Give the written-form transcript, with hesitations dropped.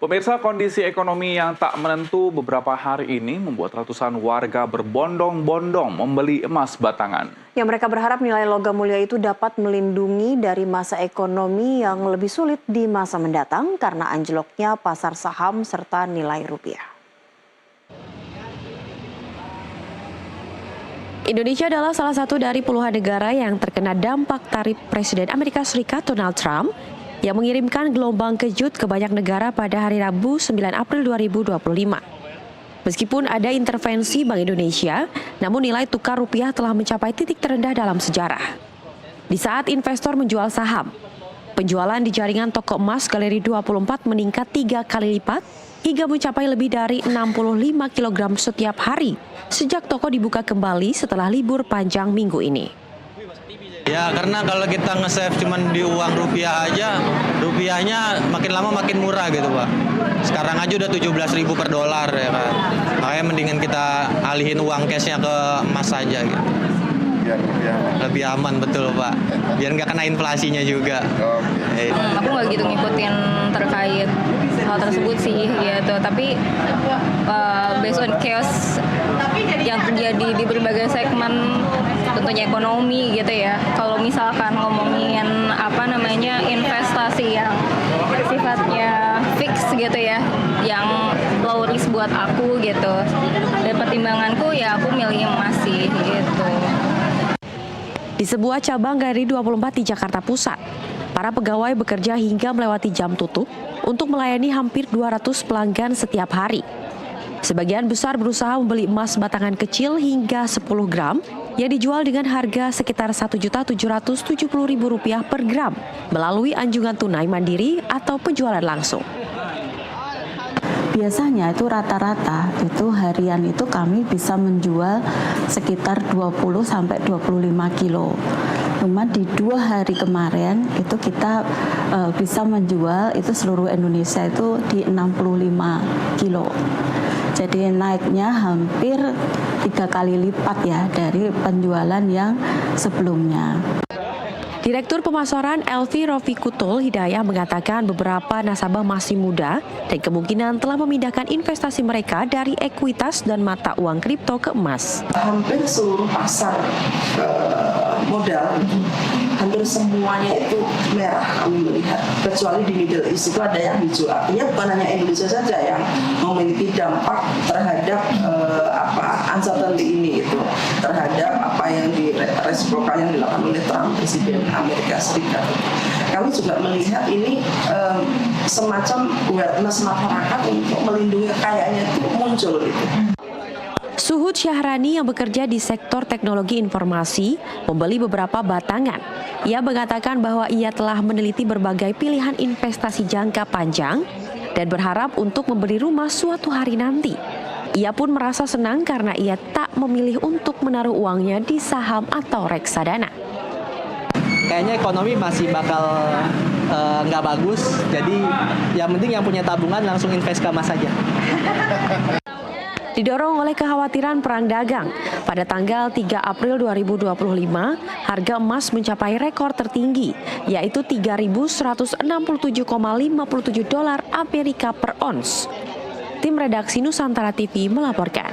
Pemirsa, kondisi ekonomi yang tak menentu beberapa hari ini membuat ratusan warga berbondong-bondong membeli emas batangan. Ya, mereka berharap nilai logam mulia itu dapat melindungi dari masa ekonomi yang lebih sulit di masa mendatang karena anjloknya pasar saham serta nilai rupiah. Indonesia adalah salah satu dari puluhan negara yang terkena dampak tarif Presiden Amerika Serikat Donald Trump yang mengirimkan gelombang kejut ke banyak negara pada hari Rabu 9 April 2025. Meskipun ada intervensi Bank Indonesia, namun nilai tukar rupiah telah mencapai titik terendah dalam sejarah. Di saat investor menjual saham, penjualan di jaringan toko emas Galeri 24 meningkat 3 kali lipat hingga mencapai lebih dari 65 kg setiap hari sejak toko dibuka kembali setelah libur panjang minggu ini. Ya, karena kalau kita nge-save cuman di uang rupiah aja, rupiahnya makin lama makin murah gitu, Pak. Sekarang aja udah 17.000 per dolar ya kan. Makanya mendingan kita alihin uang cashnya ke emas aja gitu. Biar lebih aman, betul, Pak. Biar nggak kena inflasinya juga. Aku nggak gitu ngikutin terkait hal tersebut sih gitu, tapi based on chaos yang terjadi di berbagai segmen, tentunya ekonomi gitu ya. Kalau misalkan ngomongin investasi yang sifatnya fix gitu ya, yang low risk buat aku gitu, dan pertimbanganku ya aku milih emas sih gitu. Di sebuah cabang Galeri 24 di Jakarta Pusat, para pegawai bekerja hingga melewati jam tutup untuk melayani hampir 200 pelanggan setiap hari. Sebagian besar berusaha membeli emas batangan kecil hingga 10 gram yang dijual dengan harga sekitar Rp1.770.000 per gram melalui anjungan tunai mandiri atau penjualan langsung. Biasanya itu rata-rata itu harian itu kami bisa menjual sekitar 20-25 kilo. Cuma di 2 hari kemarin itu kita bisa menjual itu seluruh Indonesia itu di 65 kilo. Jadi naiknya hampir 3 kali lipat ya dari penjualan yang sebelumnya. Direktur Pemasaran Elvi Rofiqutul Hidayah mengatakan beberapa nasabah masih muda dan kemungkinan telah memindahkan investasi mereka dari ekuitas dan mata uang kripto ke emas. Hampir seluruh pasar modal, hampir semuanya itu merah kami melihat. Kecuali di Middle East itu ada yang hijau. Artinya bukan hanya Indonesia saja yang memiliki dampak terhadap uncertainty ini itu, terhadap apa yang direspokal yang dilakukan oleh Trump, Presiden Amerika Serikat. Kami juga melihat ini semacam awareness masyarakat untuk melindungi kekayaan itu muncul gitu. Suhud Syahrani yang bekerja di sektor teknologi informasi membeli beberapa batangan. Ia mengatakan bahwa ia telah meneliti berbagai pilihan investasi jangka panjang dan berharap untuk membeli rumah suatu hari nanti. Ia pun merasa senang karena ia tak memilih untuk menaruh uangnya di saham atau reksadana. Kayaknya ekonomi masih bakal nggak bagus, jadi yang penting yang punya tabungan langsung invest ke emas saja. Didorong oleh kekhawatiran perang dagang, pada tanggal 3 April 2025, harga emas mencapai rekor tertinggi, yaitu $3.167,57 per ons. Tim redaksi Nusantara TV melaporkan.